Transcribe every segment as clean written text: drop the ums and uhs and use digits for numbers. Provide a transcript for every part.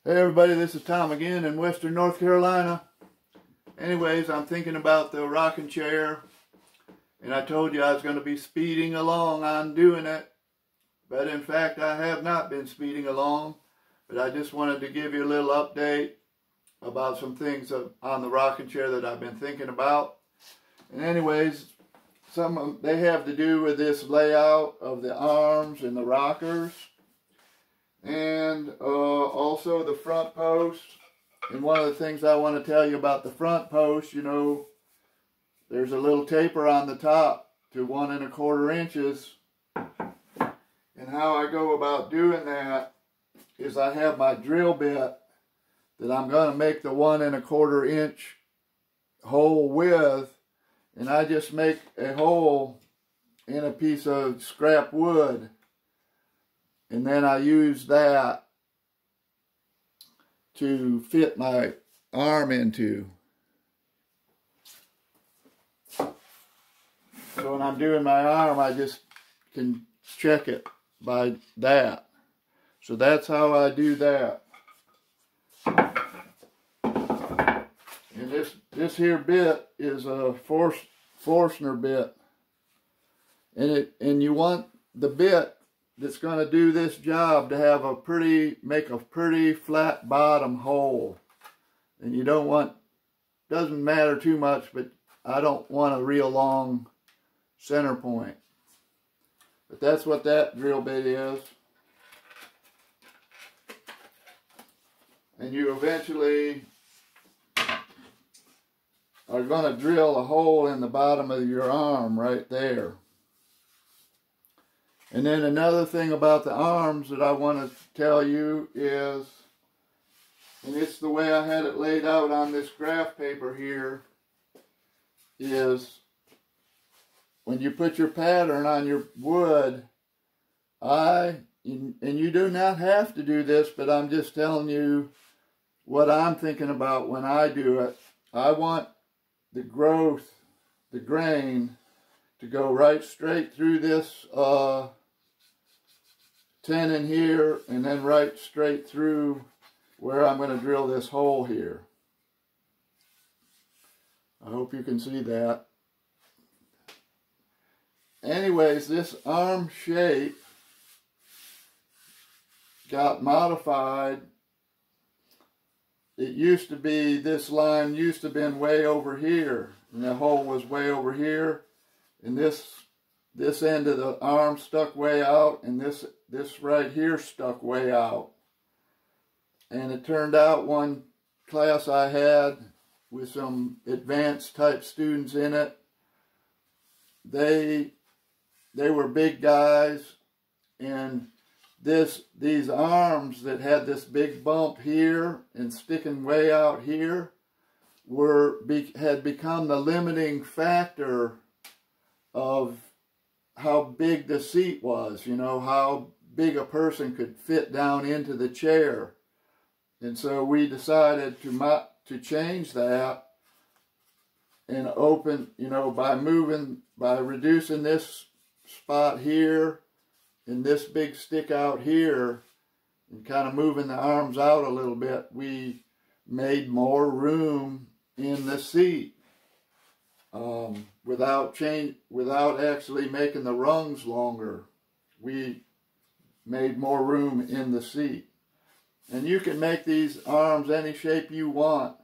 Hey everybody, this is Tom again in Western North Carolina. Anyways, I'm thinking about the rocking chair, and I told you I was going to be speeding along on doing it, but in fact I have not been speeding along, but I just wanted to give you a little update about some things on the rocking chair that I've been thinking about. And anyways, some of them, they have to do with this layout of the arms and the rockers, and also the front post. And one of the things I want to tell you about the front post, you know, there's a little taper on the top to 1 1/4 inches. And how I go about doing that is I have my drill bit that I'm going to make the 1 1/4 inch hole with, and I just make a hole in a piece of scrap wood, and then I use that to fit my arm into. So when I'm doing my arm, I just can check it by that. So that's how I do that. And this here bit is a Forstner bit, and you want the bit that's going to do this job to have make a pretty flat bottom hole. And you don't want, doesn't matter too much, but I don't want a real long center point. But that's what that drill bit is. And you eventually are going to drill a hole in the bottom of your arm right there. And then another thing about the arms that I want to tell you is, and it's the way I had it laid out on this graph paper here, is when you put your pattern on your wood, and you do not have to do this, but I'm just telling you what I'm thinking about when I do it. I want the growth, the grain, to go right straight through this tenon here, and then right straight through where I'm going to drill this hole here. I hope you can see that. Anyways, this arm shape got modified. It used to be, this line used to have been way over here, and the hole was way over here, and this end of the arm stuck way out, and this right here stuck way out. And it turned out one class I had with some advanced type students in it, they were big guys, and these arms that had this big bump here and sticking way out here had become the limiting factor of how big the seat was, you know, how big a person could fit down into the chair. And so we decided to change that and open, you know, by reducing this spot here and this big stick out here and kind of moving the arms out a little bit, we made more room in the seat without actually making the rungs longer. We made more room in the seat. And you can make these arms any shape you want.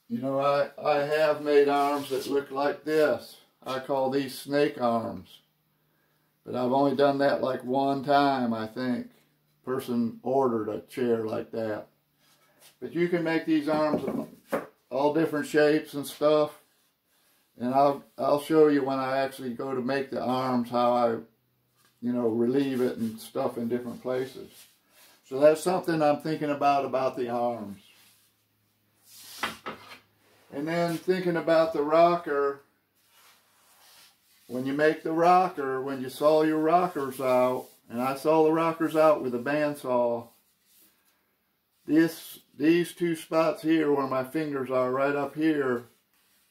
You know, I have made arms that look like this. I call these snake arms. But I've only done that like one time, I think. Person ordered a chair like that. But you can make these arms all different shapes and stuff. And I'll show you when I actually go to make the arms how I, you know, relieve it and stuff in different places. So that's something I'm thinking about the arms. And then thinking about the rocker, when you make the rocker, when you saw your rockers out, and I saw the rockers out with a bandsaw, these two spots here where my fingers are right up here,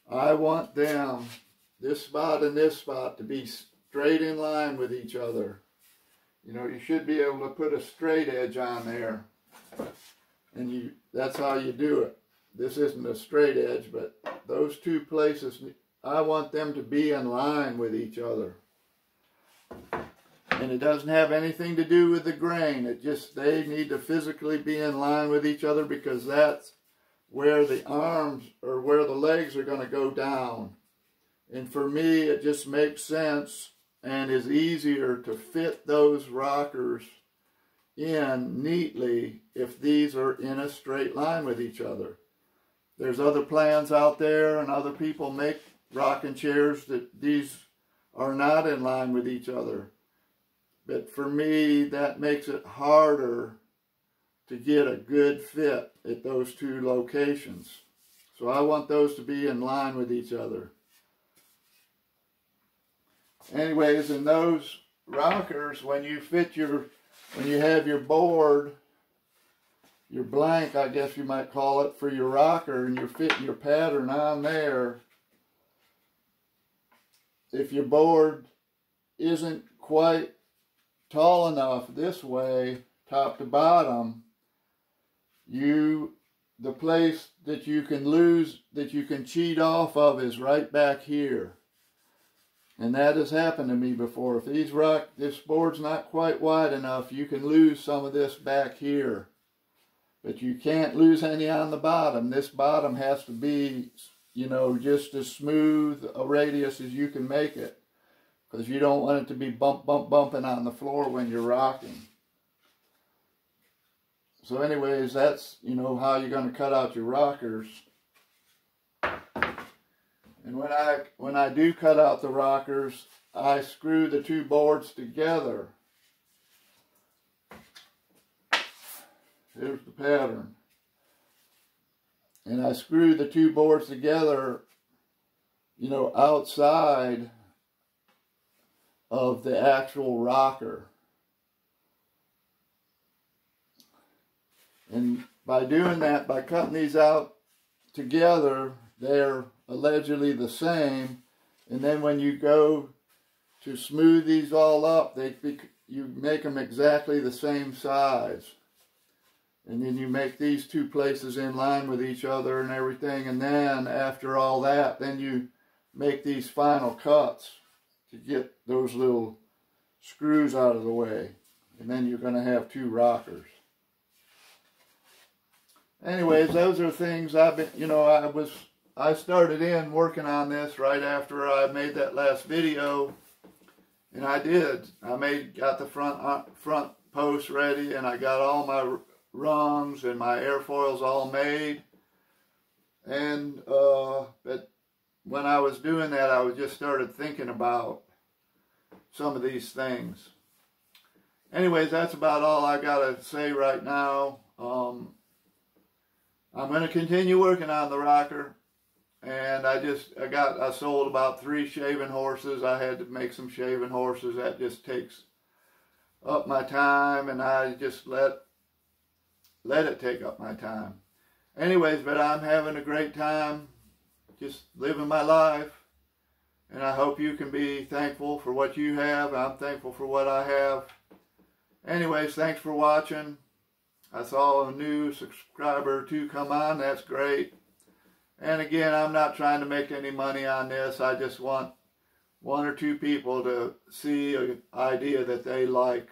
I want them, this spot and this spot, to be straight in line with each other. You know, you should be able to put a straight edge on there. And that's how you do it. This isn't a straight edge, but those two places, I want them to be in line with each other. And it doesn't have anything to do with the grain. It just, they need to physically be in line with each other, because that's where the arms or where the legs are going to go down. And for me, it just makes sense and is easier to fit those rockers in neatly if these are in a straight line with each other. There's other plans out there, and other people make rocking chairs that these are not in line with each other. But for me, that makes it harder to get a good fit at those two locations. So I want those to be in line with each other. Anyways, in those rockers, when you have your board, your blank, I guess you might call it, for your rocker, and you're fitting your pattern on there, if your board isn't quite tall enough this way, top to bottom, the place that you can cheat off of is right back here. And that has happened to me before. If this board's not quite wide enough, you can lose some of this back here. But you can't lose any on the bottom. This bottom has to be, you know, just as smooth a radius as you can make it, because you don't want it to be bumping on the floor when you're rocking. So anyways, that's, you know, how you're going to cut out your rockers. And when I do cut out the rockers, I screw the two boards together. Here's the pattern. And I screw the two boards together, you know, outside of the actual rocker. And by doing that, by cutting these out together, they're allegedly the same. And then when you go to smooth these all up, you make them exactly the same size. And then you make these two places in line with each other and everything. And then after all that, then you make these final cuts to get those little screws out of the way. And then you're going to have two rockers. Anyways, those are things I've been, you know, I started in working on this right after I made that last video. And I did. Got the front post ready, and I got all my rungs and my airfoils all made. And but when I was doing that, I just started thinking about some of these things. Anyways, that's about all I gotta say right now. I'm going to continue working on the rocker, and I sold about 3 shaving horses. I had to make some shaving horses. That just takes up my time, and I just let it take up my time. Anyways, but I'm having a great time, just living my life, and I hope you can be thankful for what you have. I'm thankful for what I have. Anyways, thanks for watching. I saw a new subscriber or 2 come on. That's great. And again, I'm not trying to make any money on this. I just want 1 or 2 people to see an idea that they like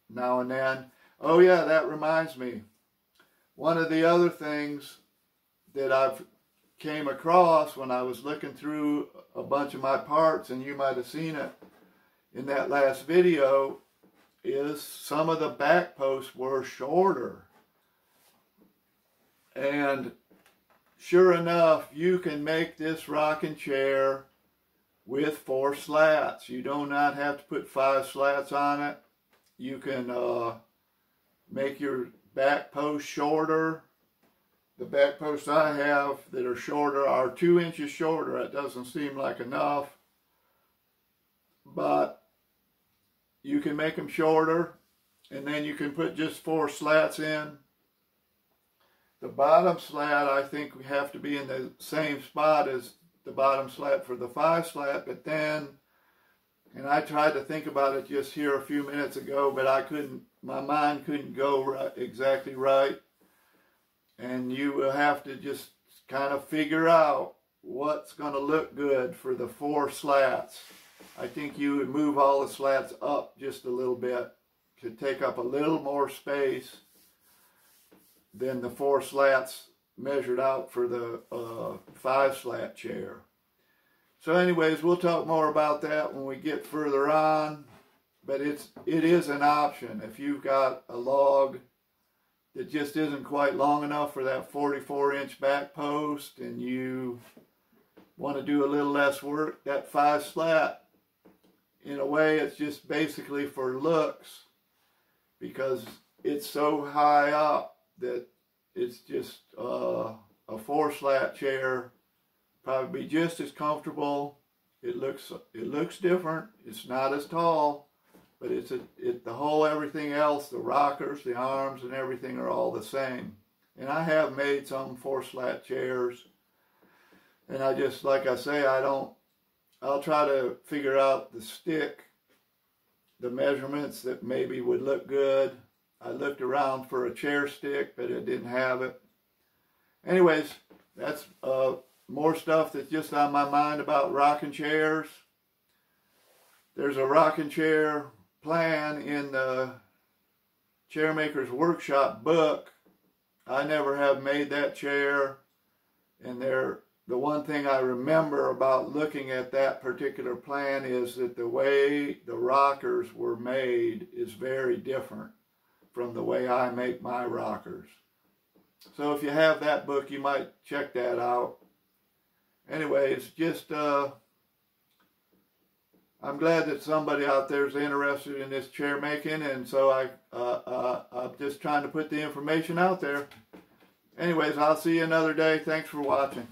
now and then. Oh yeah, that reminds me. One of the other things that I've came across when I was looking through a bunch of my parts, and you might have seen it in that last video, is some of the back posts were shorter. And sure enough, you can make this rocking chair with 4 slats. You do not have to put 5 slats on it. You can make your back post shorter. The back posts I have that are shorter are 2 inches shorter. It doesn't seem like enough, but you can make them shorter, and then you can put just 4 slats in. The bottom slat, I think, we have to be in the same spot as the bottom slat for the 5 slat, but then And I tried to think about it just here a few minutes ago, but I couldn't, my mind couldn't go exactly right. And you will have to just kind of figure out what's going to look good for the 4 slats. I think you would move all the slats up just a little bit to take up a little more space than the 4 slats measured out for the 5 slat chair. So anyways, we'll talk more about that when we get further on, but it is an option. If you've got a log that just isn't quite long enough for that 44-inch back post and you want to do a little less work, that 5 slat, in a way, it's just basically for looks, because it's so high up that it's just a 4 slat chair probably be just as comfortable. It looks different. It's not as tall, but the whole everything else, the rockers, the arms, and everything are all the same. And I have made some 4 slat chairs, and I just, like I say, I'll try to figure out the stick, the measurements that maybe would look good. I looked around for a chair stick, but it didn't have it. Anyways, that's more stuff that's just on my mind about rocking chairs. There's a rocking chair plan in the Chairmaker's Workshop book. I never have made that chair, and the one thing I remember about looking at that particular plan is that the way the rockers were made is very different from the way I make my rockers. So if you have that book, you might check that out. Anyways, just I'm glad that somebody out there is interested in this chair making, and so I'm just trying to put the information out there. Anyways, I'll see you another day. Thanks for watching.